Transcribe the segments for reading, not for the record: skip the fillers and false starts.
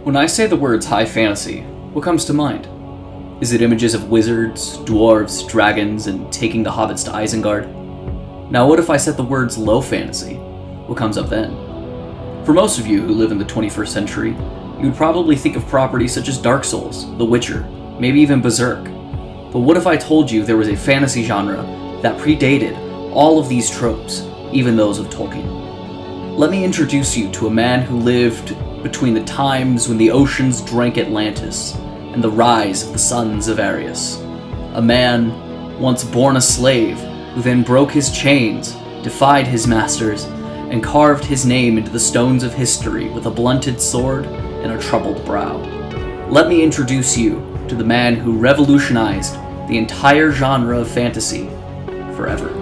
When I say the words high fantasy, what comes to mind? Is it images of wizards, dwarves, dragons, and taking the hobbits to Isengard? Now what if I said the words low fantasy? What comes up then? For most of you who live in the 21st century, you would probably think of properties such as Dark Souls, The Witcher, maybe even Berserk. But what if I told you there was a fantasy genre that predated all of these tropes, even those of Tolkien? Let me introduce you to a man who lived between the times when the oceans drank Atlantis and the rise of the sons of Arius. A man once born a slave who then broke his chains, defied his masters, and carved his name into the stones of history with a blunted sword and a troubled brow. Let me introduce you to the man who revolutionized the entire genre of fantasy forever.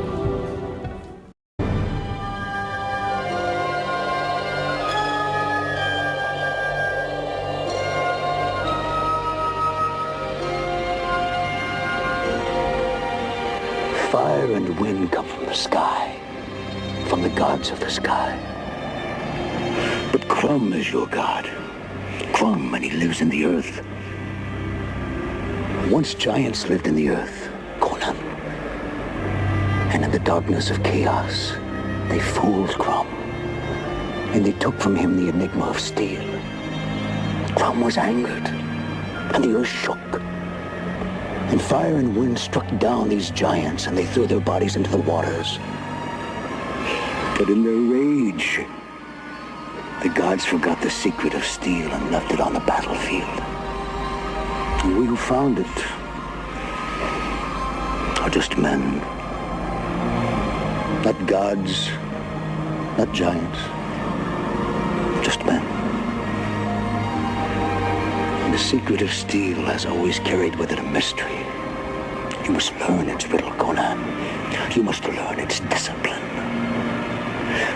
Fire and wind come from the sky, from the gods of the sky. But Crum is your god. Crum, and he lives in the earth. Once giants lived in the earth, Conan. And in the darkness of chaos, they fooled Crum. And they took from him the enigma of steel. Crum was angered, and the earth shook. And fire and wind struck down these giants, and they threw their bodies into the waters. But in their rage, the gods forgot the secret of steel and left it on the battlefield. And we who found it are just men. Not gods, not giants, just men. And the secret of steel has always carried with it a mystery. You must learn its riddle, Conan. You must learn its discipline.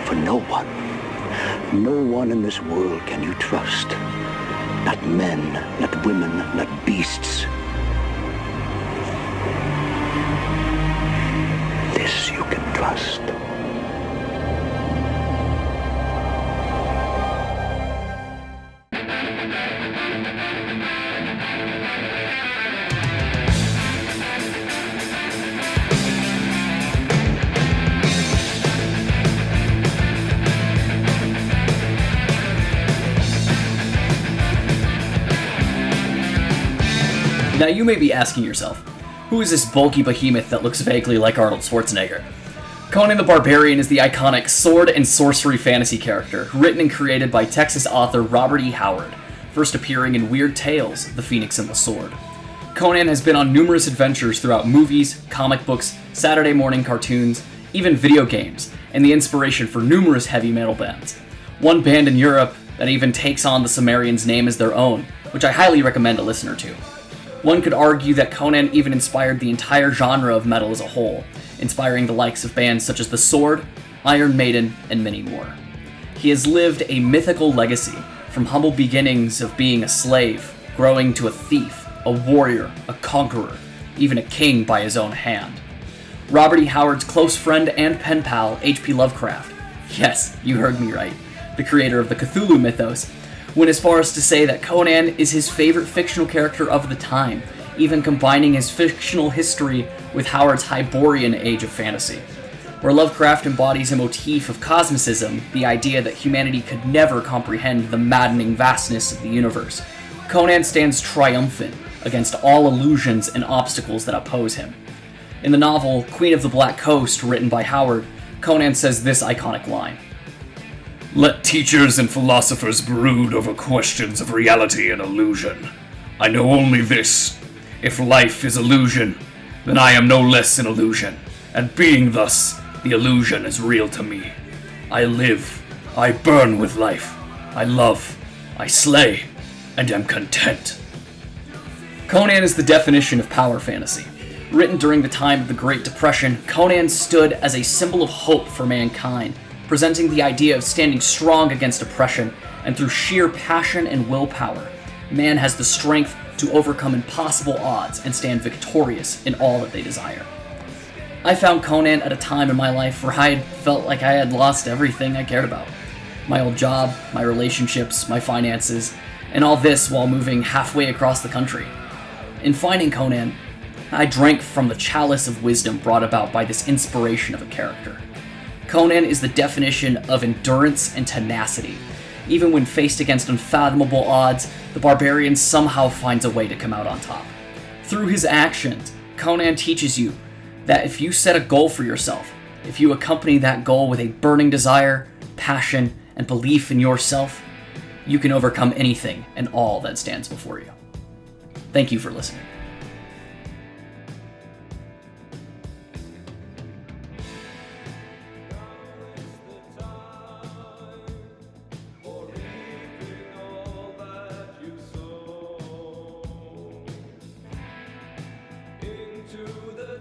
For no one in this world can you trust. Not men, not women, not beasts. This you can trust. Now you may be asking yourself, who is this bulky behemoth that looks vaguely like Arnold Schwarzenegger? Conan the Barbarian is the iconic sword and sorcery fantasy character, written and created by Texas author Robert E. Howard, first appearing in Weird Tales, The Phoenix and the Sword. Conan has been on numerous adventures throughout movies, comic books, Saturday morning cartoons, even video games, and the inspiration for numerous heavy metal bands. One band in Europe that even takes on the Sumerian's name as their own, which I highly recommend a listener to. One could argue that Conan even inspired the entire genre of metal as a whole, inspiring the likes of bands such as The Sword, Iron Maiden, and many more. He has lived a mythical legacy, from humble beginnings of being a slave, growing to a thief, a warrior, a conqueror, even a king by his own hand. Robert E. Howard's close friend and pen pal, H.P. Lovecraft, yes, you heard me right, the creator of the Cthulhu mythos, went as far as to say that Conan is his favorite fictional character of the time, even combining his fictional history with Howard's Hyborian age of fantasy. Where Lovecraft embodies a motif of cosmicism, the idea that humanity could never comprehend the maddening vastness of the universe, Conan stands triumphant against all illusions and obstacles that oppose him. In the novel Queen of the Black Coast, written by Howard, Conan says this iconic line: "Let teachers and philosophers brood over questions of reality and illusion. I know only this. If life is illusion, then I am no less an illusion, and being thus, the illusion is real to me. I live, I burn with life, I love, I slay, and am content." Conan is the definition of power fantasy. Written during the time of the Great Depression, Conan stood as a symbol of hope for mankind, presenting the idea of standing strong against oppression, and through sheer passion and willpower, man has the strength to overcome impossible odds and stand victorious in all that they desire. I found Conan at a time in my life where I had felt like I had lost everything I cared about. My old job, my relationships, my finances, And all this while moving halfway across the country. In finding Conan, I drank from the chalice of wisdom brought about by this inspiration of a character. Conan is the definition of endurance and tenacity. Even when faced against unfathomable odds, the barbarian somehow finds a way to come out on top. Through his actions, Conan teaches you that if you set a goal for yourself, if you accompany that goal with a burning desire, passion, and belief in yourself, you can overcome anything and all that stands before you. Thank you for listening. Into the